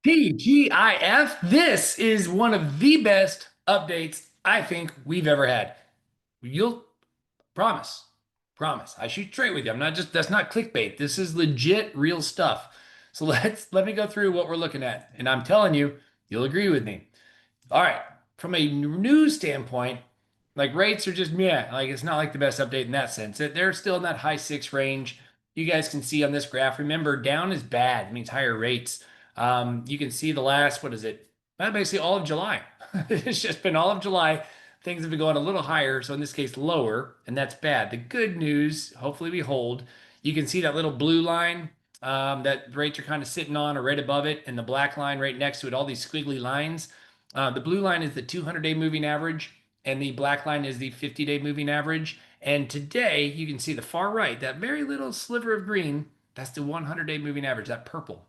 TGIF, this is one of the best updates I think we've ever had. You'll promise, promise. I shoot straight with you. I'm not just, that's not clickbait. This is legit, real stuff. So let me go through what we're looking at. And I'm telling you, you'll agree with me. All right. From a news standpoint, like rates are just yeah, like it's not like the best update in that sense. They're still in that high six range. You guys can see on this graph. Remember, down is bad. It means higher rates. You can see the last, what is it? Basically all of July. It's just been all of July. Things have been going a little higher, so in this case, lower, and that's bad. The good news, hopefully we hold. You can see that little blue line that rates are kind of sitting on or right above it, and the black line right next to it, all these squiggly lines. The blue line is the 200-day moving average, and the black line is the 50-day moving average. And today, you can see the far right, that very little sliver of green, that's the 100-day moving average, that purple.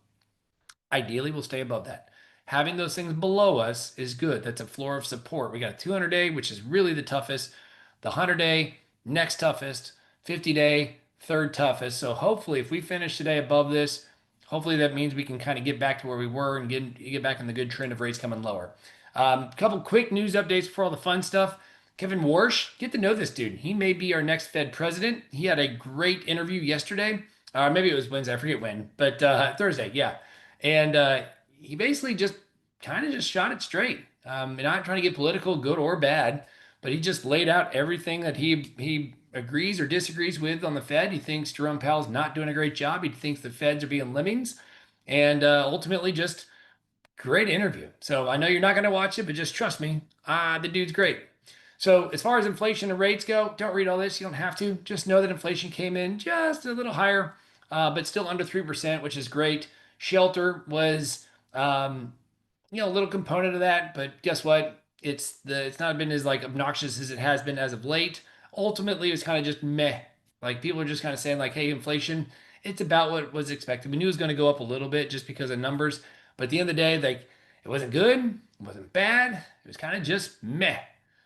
Ideally, we'll stay above that. Having those things below us is good. That's a floor of support. We got a 200-day, which is really the toughest, the 100-day, next toughest, 50-day, third toughest. So hopefully, if we finish today above this, hopefully that means we can kind of get back to where we were and get back in the good trend of rates coming lower. A couple quick news updates before all the fun stuff. Kevin Warsh, get to know this dude. He may be our next Fed president. He had a great interview yesterday. Maybe it was Wednesday, I forget when, but Thursday, yeah. And he basically just kind of just shot it straight. And not trying to get political, good or bad, but he just laid out everything that he agrees or disagrees with on the Fed. He thinks Jerome Powell's not doing a great job. He thinks the Feds are being lemmings, and ultimately just great interview. So I know you're not going to watch it, but just trust me, the dude's great. So as far as inflation and rates go, don't read all this. You don't have to. Just know that inflation came in just a little higher, but still under 3%, which is great. Shelter was, a little component of that, but guess what? It's not been as like obnoxious as it has been as of late. Ultimately, it was kind of just meh. Like people are just kind of saying like, hey, inflation, it's about what was expected. We knew it was going to go up a little bit just because of numbers, but at the end of the day, like it wasn't good, it wasn't bad, it was kind of just meh.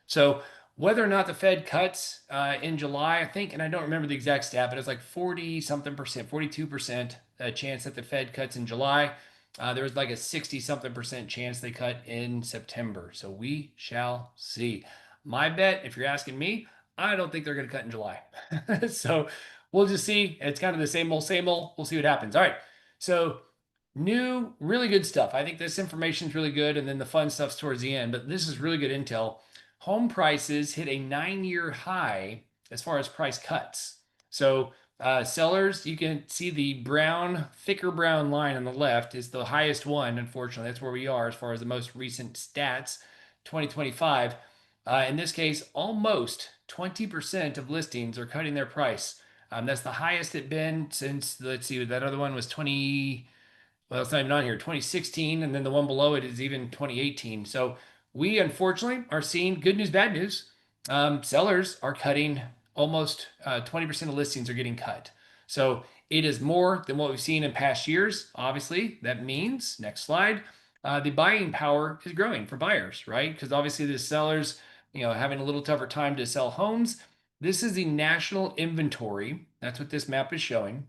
So whether or not the Fed cuts in July, I think, and I don't remember the exact stat, but it's like 40 something percent, 42% chance that the Fed cuts in July. There was like a 60 something percent chance they cut in September. So we shall see. My bet, if you're asking me, I don't think they're going to cut in July. So we'll just see. It's kind of the same old, same old. We'll see what happens. All right. So new, really good stuff. I think this information is really good. And then the fun stuff's towards the end, but this is really good intel. Home prices hit a 9-year high as far as price cuts. So sellers, you can see the brown, thicker brown line on the left is the highest one. Unfortunately, that's where we are as far as the most recent stats, 2025. In this case, almost 20% of listings are cutting their price. That's the highest it's been since, let's see, that other one was 20, well, it's not even on here, 2016, and then the one below it is even 2018. So we unfortunately are seeing good news, bad news. Sellers are cutting almost 20% of listings are getting cut. So it is more than what we've seen in past years. Obviously, that means, next slide, the buying power is growing for buyers, right? Because obviously the sellers, having a little tougher time to sell homes. This is the national inventory. That's what this map is showing.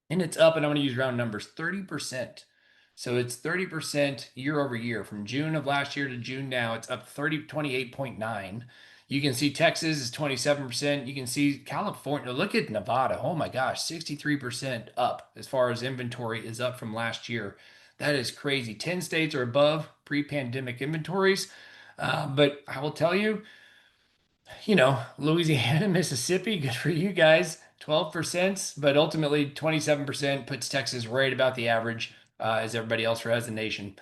And it's up, and I'm going to use round numbers, 30%. So it's 30% year over year. From June of last year to June now, it's up 28.9. You can see Texas is 27%. You can see California. Look at Nevada. Oh my gosh, 63% up as far as inventory is up from last year. That is crazy. 10 states are above pre-pandemic inventories. But I will tell you, Louisiana, Mississippi, good for you guys, 12%, but ultimately 27% puts Texas right about the average as everybody else has the nation.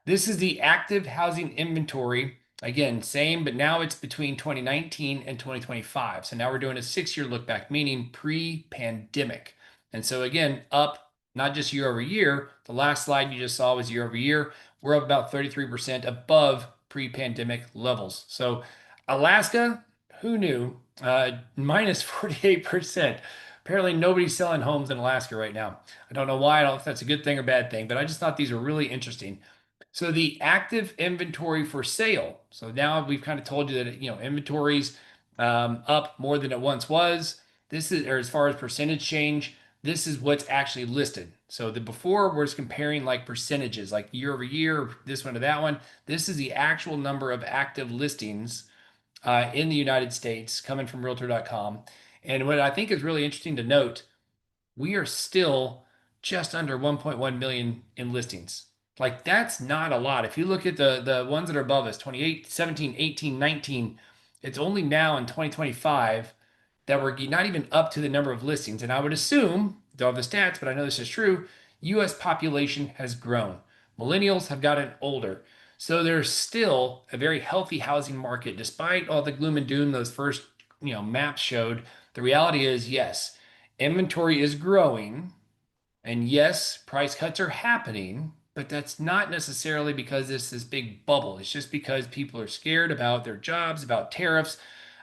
This is the active housing inventory. Again, same, but now it's between 2019 and 2025. So now we're doing a 6-year look back, meaning pre-pandemic. And so again, up not just year over year. The last slide you just saw was year over year. We're up about 33% above pre-pandemic levels. So Alaska, who knew? Minus 48%. Apparently, nobody's selling homes in Alaska right now. I don't know why. I don't know if that's a good thing or bad thing, but I just thought these were really interesting. So the active inventory for sale. So now we've kind of told you that inventory's up more than it once was. This is, or as far as percentage change, This is what's actually listed. So the before we're just comparing like percentages, like year over year, this one to that one. This is the actual number of active listings in the United States coming from Realtor.com. And what I think is really interesting to note, we are still just under 1.1 million in listings. Like that's not a lot. If you look at the ones that are above us, 28, 17, 18, 19, it's only now in 2025 that we're not even up to the number of listings. And I would assume, don't have the stats, but I know this is true, US population has grown. Millennials have gotten older. So there's still a very healthy housing market, despite all the gloom and doom those first, maps showed. The reality is, yes, inventory is growing, and yes, price cuts are happening, but that's not necessarily because it's this big bubble. It's just because people are scared about their jobs, about tariffs,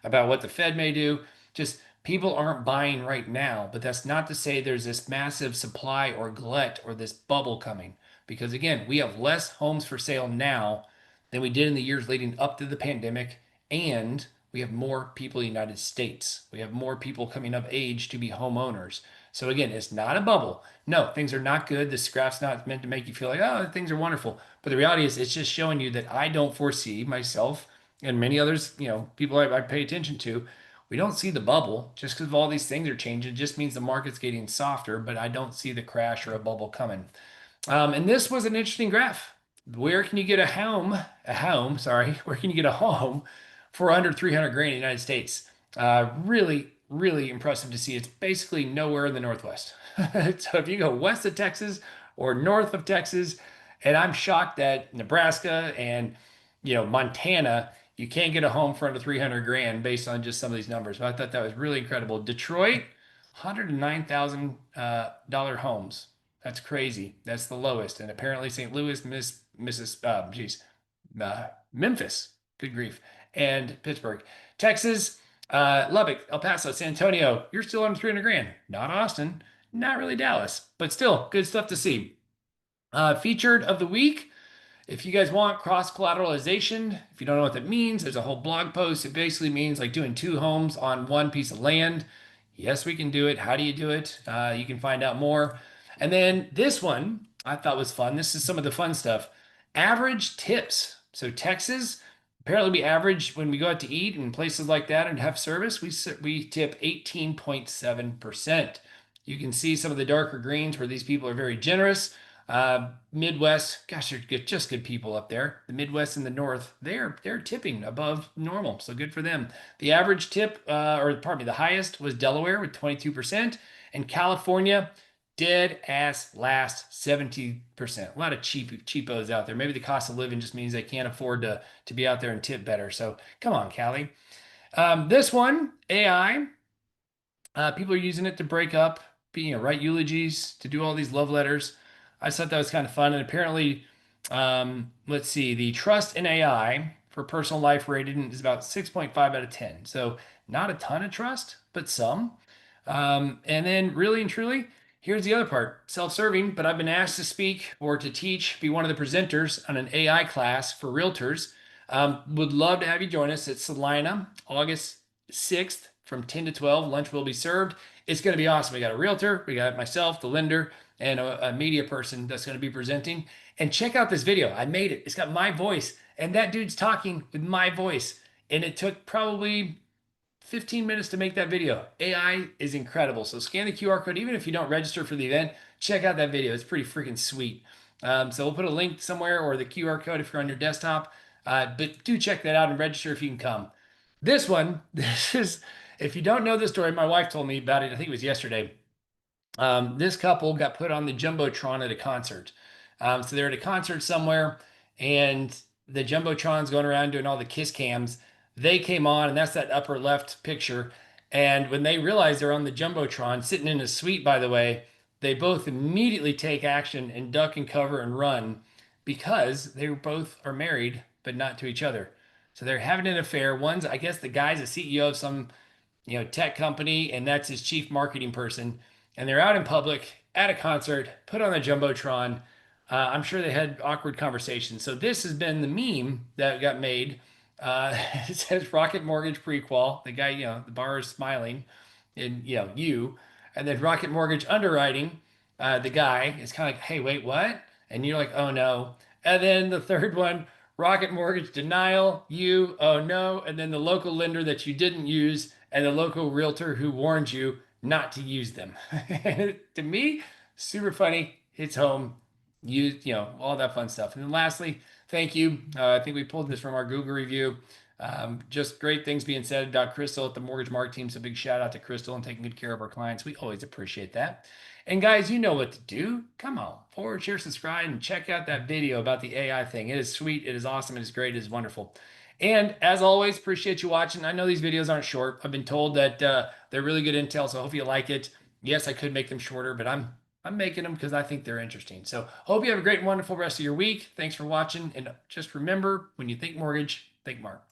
about what the Fed may do. Just people aren't buying right now, but that's not to say there's this massive supply or glut or this bubble coming. Because again, we have less homes for sale now than we did in the years leading up to the pandemic, and we have more people in the United States. We have more people coming of age to be homeowners. So again, it's not a bubble. No, things are not good. This graph's not meant to make you feel like, oh, things are wonderful. But the reality is, it's just showing you that I don't foresee myself and many others, people I pay attention to. We don't see the bubble just because of all these things are changing. It just means the market's getting softer, but I don't see the crash or a bubble coming. And this was an interesting graph. Where can you get sorry, where can you get a home for under 300 grand in the United States? Really, really impressive to see. It's basically nowhere in the Northwest. So if you go west of Texas or north of Texas, and I'm shocked that Nebraska and Montana, you can't get a home for under 300 grand based on just some of these numbers. But I thought that was really incredible. Detroit, $109,000 homes. That's crazy. That's the lowest. And apparently St. Louis, Memphis, good grief, and Pittsburgh, Texas, Lubbock, El Paso, San Antonio. You're still under 300 grand. Not Austin, not really Dallas, but still good stuff to see. Featured of the week. If you guys want cross collateralization, if you don't know what that means, there's a whole blog post. It basically means like doing two homes on one piece of land. Yes, we can do it. How do you do it? You can find out more. And then this one I thought was fun. This is some of the fun stuff. Average tips. So Texas, apparently we average when we go out to eat in places like that and have service, we tip 18.7%. You can see some of the darker greens where these people are very generous. Midwest, gosh, they're just good people up there. The Midwest and the North, they're tipping above normal, so good for them. The average tip, or pardon me, the highest was Delaware with 22%, and California, dead ass last 70%. A lot of cheapos out there. Maybe the cost of living just means they can't afford to be out there and tip better. So come on, Cali. This one, AI. People are using it to break up, write eulogies, to do all these love letters. I just thought that was kind of fun. And apparently, let's see, the trust in AI for personal life rating is about 6.5 out of 10. So not a ton of trust, but some. And then really and truly, here's the other part, self-serving, but I've been asked to speak or to teach, be one of the presenters on an AI class for realtors. Would love to have you join us at Salina, August 6th from 10 to 12. Lunch will be served. It's going to be awesome. We got a realtor, we got myself, the lender, and a media person that's going to be presenting. And check out this video. I made it. It's got my voice, and that dude's talking with my voice. And it took probably 15 minutes to make that video. AI is incredible. So scan the QR code. Even if you don't register for the event, check out that video. It's pretty freaking sweet. So we'll put a link somewhere or the QR code if you're on your desktop. But do check that out and register if you can come. This one, this is, if you don't know the story, my wife told me about it. I think it was yesterday. This couple got put on the Jumbotron at a concert. So they're at a concert somewhere, and the Jumbotron's going around doing all the kiss cams. They came on, and that's that upper left picture. And when they realize they're on the Jumbotron, sitting in a suite, by the way, they both immediately take action and duck and cover and run because they both are married, but not to each other. So they're having an affair. One's, I guess, the guy's a CEO of some, tech company, and that's his chief marketing person. And they're out in public at a concert, put on the Jumbotron. I'm sure they had awkward conversations. So this has been the meme that got made. It says Rocket Mortgage prequel. The guy, the bar is smiling, and you. And then Rocket Mortgage Underwriting, the guy is kind of like, hey, wait, what? And you're like, oh no. And then the third one, Rocket Mortgage Denial, you, oh no. And then the local lender that you didn't use and the local realtor who warned you not to use them. To me, super funny. Hits home. All that fun stuff. And then lastly, thank you. I think we pulled this from our Google review. Just great things being said about Crystal at the Mortgage Market team. So big shout out to Crystal and taking good care of our clients. We always appreciate that. And guys, you know what to do. Come on, forward, share, subscribe, and check out that video about the AI thing. It is sweet. It is awesome. It is great. It is wonderful. And as always, appreciate you watching. I know these videos aren't short. I've been told that they're really good intel, so I hope you like it. Yes, I could make them shorter, but I'm making them because I think they're interesting. So hope you have a great and wonderful rest of your week. Thanks for watching. And just remember, when you think mortgage, think Mark.